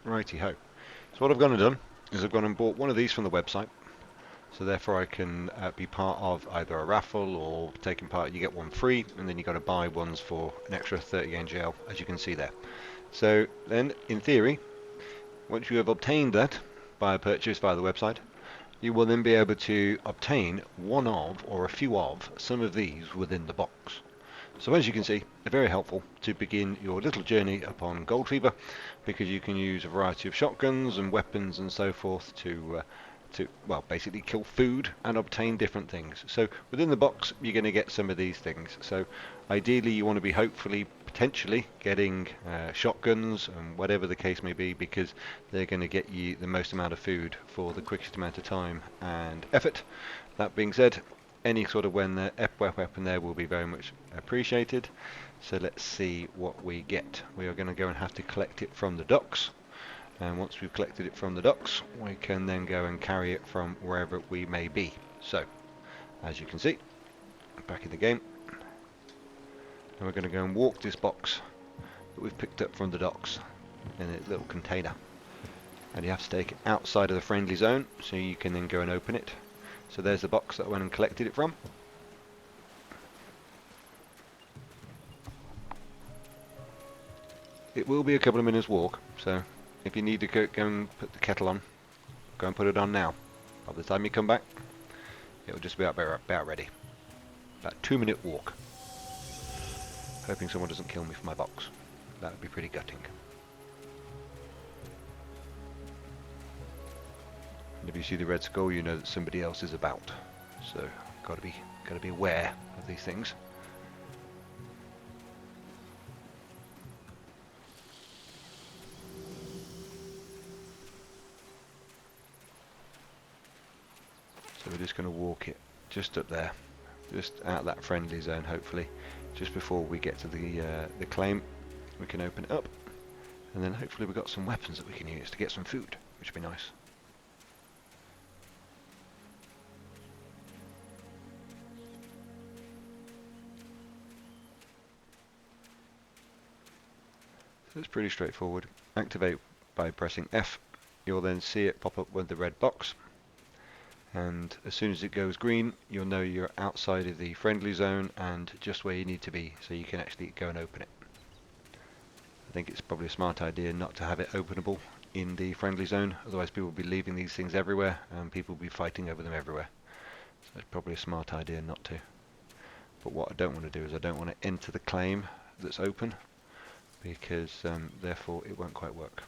Righty ho. So what I've gone and done is I've gone and bought one of these from the website. So therefore I can be part of either a raffle or taking part. You get one free, and then you got to buy ones for an extra 30 yen jail, as you can see there. So then, in theory, once you have obtained that by a purchase via the website, you will then be able to obtain one of or a few of some of these within the box. So as you can see, they're very helpful to begin your little journey upon Gold Fever, because you can use a variety of shotguns and weapons and so forth to well, basically kill food and obtain different things. So within the box, you're going to get some of these things. So ideally, you want to be hopefully, potentially, getting shotguns and whatever the case may be, because they're going to get you the most amount of food for the quickest amount of time and effort. That being said, any sort of weapon there will be very much appreciated. So let's see what we get. We are going to go and have to collect it from the docks. And once we've collected it from the docks, we can then go and carry it from wherever we may be. So, as you can see, back in the game, and we're going to go and walk this box that we've picked up from the docks in a little container. And you have to take it outside of the friendly zone, so you can then go and open it. So there's the box that I went and collected it from. It will be a couple of minutes walk, so if you need to go and put the kettle on, go and put it on now. By the time you come back, it'll just be about ready. About 2-minute walk. Hoping someone doesn't kill me for my box. That would be pretty gutting. And if you see the red skull, you know that somebody else is about. So gotta be aware of these things. So we're just going to walk it just up there, just out that friendly zone, hopefully, just before we get to the claim. We can open it up, and then hopefully we've got some weapons that we can use to get some food, which would be nice. So it's pretty straightforward. Activate by pressing F. You'll then see it pop up with the red box. And as soon as it goes green, you'll know you're outside of the friendly zone and just where you need to be, so you can actually go and open it. I think it's probably a smart idea not to have it openable in the friendly zone, otherwise people will be leaving these things everywhere and people will be fighting over them everywhere. So it's probably a smart idea not to. But what I don't want to do is I don't want to enter the claim that's open, because therefore it won't quite work.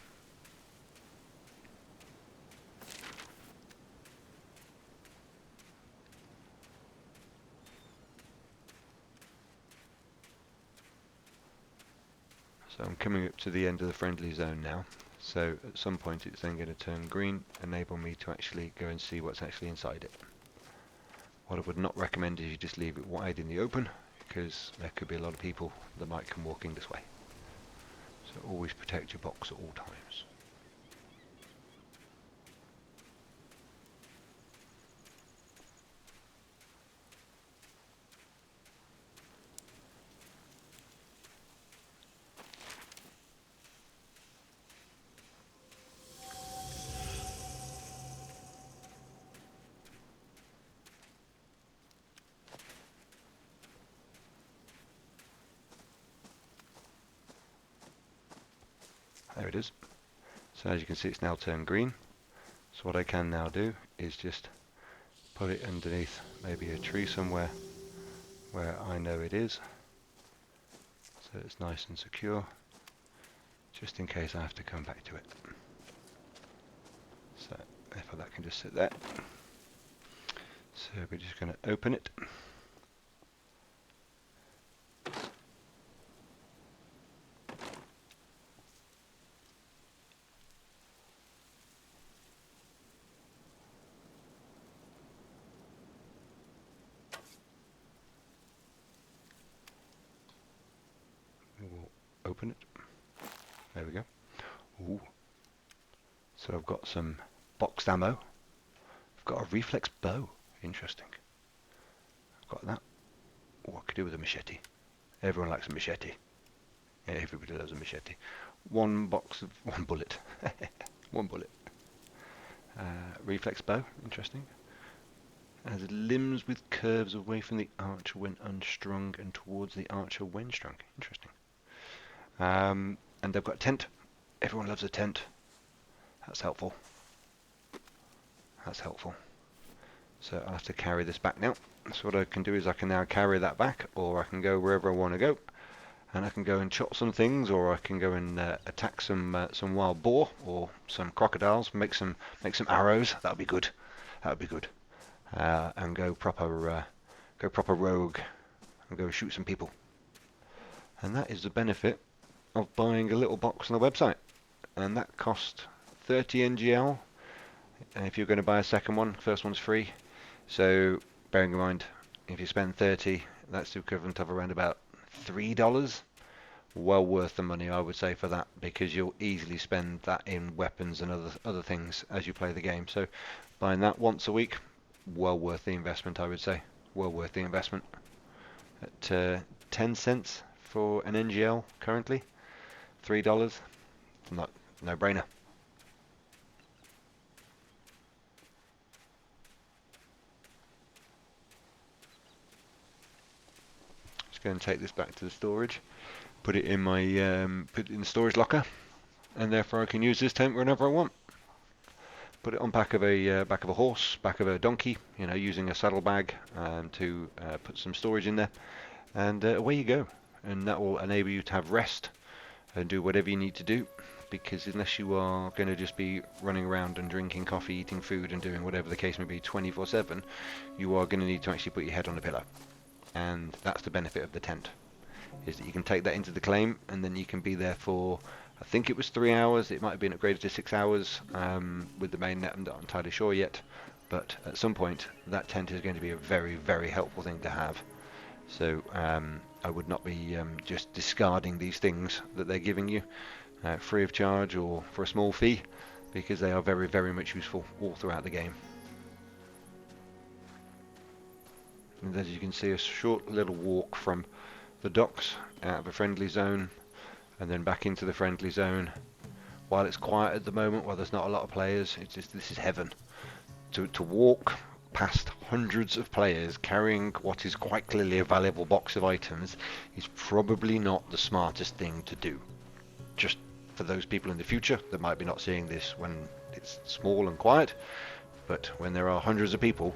So I'm coming up to the end of the friendly zone now. So at some point it's then going to turn green, enable me to actually go and see what's actually inside it. What I would not recommend is you just leave it wide in the open, because there could be a lot of people that might come walking this way. So always protect your box at all times. There it is. So as you can see, it's now turned green. So what I can now do is just put it underneath maybe a tree somewhere where I know it is, so it's nice and secure, just in case I have to come back to it. So therefore that can just sit there. So we're just going to open it. We will open it. There we go. Ooh. So I've got some boxed ammo. I've got a reflex bow. Interesting. I've got that. Oh, I could do with a machete. Everyone likes a machete. Everybody loves a machete. One box of one bullet. One bullet. Reflex bow, interesting. Has limbs with curves away from the archer when unstrung and towards the archer when strung. Interesting. And they've got a tent. Everyone loves a tent. That's helpful. That's helpful. So I'll have to carry this back now. So what I can do is I can now carry that back, or I can go wherever I want to go, and I can go and chop some things, or I can go and attack some wild boar or some crocodiles. Make some arrows. That would be good. That would be good. And go proper rogue and go shoot some people. And that is the benefit of buying a little box on the website. And that cost 30 NGL. And if you're going to buy a second one, first one's free. So bearing in mind, if you spend 30, that's the equivalent of around about $3. Well worth the money, I would say, for that, because you'll easily spend that in weapons and other things as you play the game. So buying that once a week, well worth the investment, I would say. Well worth the investment. At 10 cents for an NGL currently, $3, not no brainer. Just going to take this back to the storage, put it in my put it in the storage locker, and therefore I can use this tent whenever I want. Put it on back of a horse, back of a donkey, you know, using a saddlebag to put some storage in there, and away you go. And that will enable you to have rest and do whatever you need to do, because unless you are going to just be running around and drinking coffee, eating food, and doing whatever the case may be 24/7, you are going to need to actually put your head on a pillow. And that's the benefit of the tent, is that you can take that into the claim, and then you can be there for, I think it was 3 hours. It might have been upgraded to 6 hours with the main net. I'm not entirely sure yet, but at some point that tent is going to be a very, very helpful thing to have. So I would not be just discarding these things that they're giving you free of charge or for a small fee, because they are very, very much useful all throughout the game. And as you can see, a short little walk from the docks out of a friendly zone and then back into the friendly zone. While it's quiet at the moment, while there's not a lot of players, this is heaven. To walk past hundreds of players carrying what is quite clearly a valuable box of items is probably not the smartest thing to do. Just for those people in the future that might be not seeing this when it's small and quiet, but when there are hundreds of people,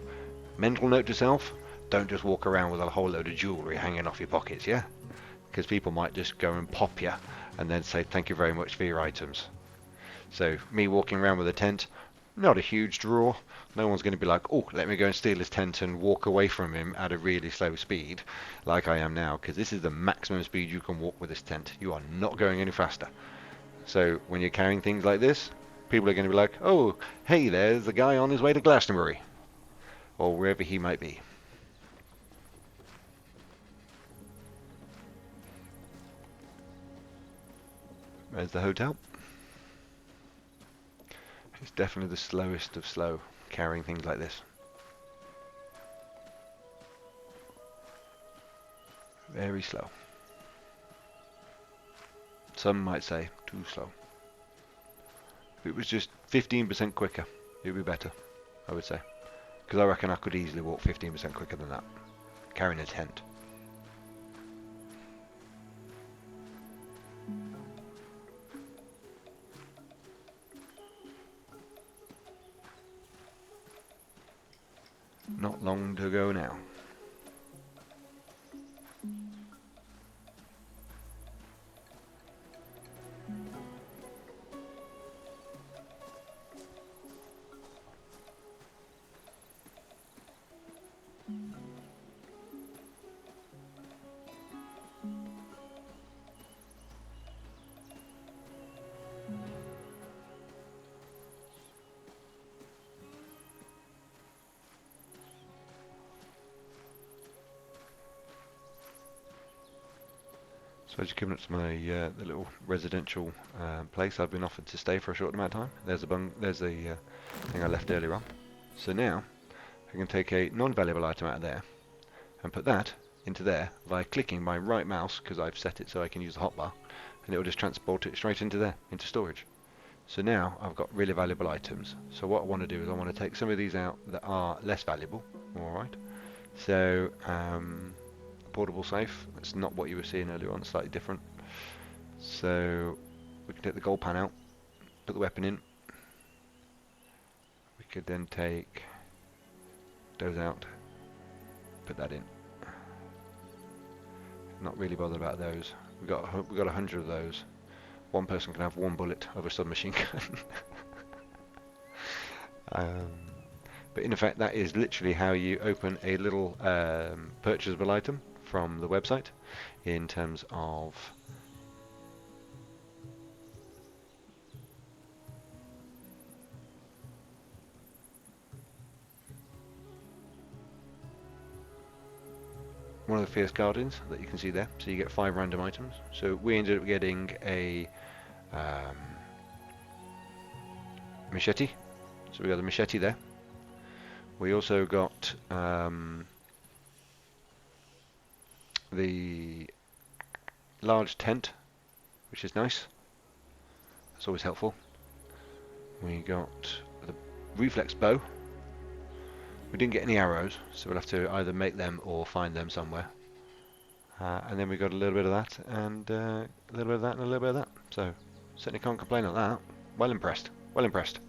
mental note to self: don't just walk around with a whole load of jewellery hanging off your pockets, yeah? Because people might just go and pop you and then say thank you very much for your items. So me walking around with a tent, not a huge draw. No one's going to be like, oh, let me go and steal his tent and walk away from him at a really slow speed like I am now, because this is the maximum speed you can walk with this tent. You are not going any faster. So when you're carrying things like this, people are going to be like, oh, hey, there's the guy on his way to Glastonbury, or wherever he might be. There's the hotel. It's definitely the slowest of slow carrying things like this. Very slow. Some might say too slow. If it was just 15% quicker, it would be better, I would say. Because I reckon I could easily walk 15% quicker than that, carrying a tent. Not long to go now. So as you're coming up to my the little residential place, I've been offered to stay for a short amount of time. There's the thing I left earlier on. So now I can take a non-valuable item out of there and put that into there by clicking my right mouse, because I've set it so I can use the hotbar, and it will just transport it straight into there, into storage. So now I've got really valuable items. So what I want to do is I want to take some of these out that are less valuable. Alright. So portable safe, that's not what you were seeing earlier on, slightly different. So we can take the gold pan out, put the weapon in. We could then take those out, put that in. Not really bothered about those. We got 100 of those. One person can have one bullet of a submachine gun. But in effect, that is literally how you open a little purchasable item from the website in terms of one of the Fierce Guardians that you can see there. So you get 5 random items. So we ended up getting a machete. So we got the machete there. We also got the large tent, which is nice. That's always helpful. We got the reflex bow. We didn't get any arrows, so we'll have to either make them or find them somewhere. And then we got a little bit of that, and a little bit of that, and a little bit of that. So certainly can't complain on that. Well impressed. Well impressed.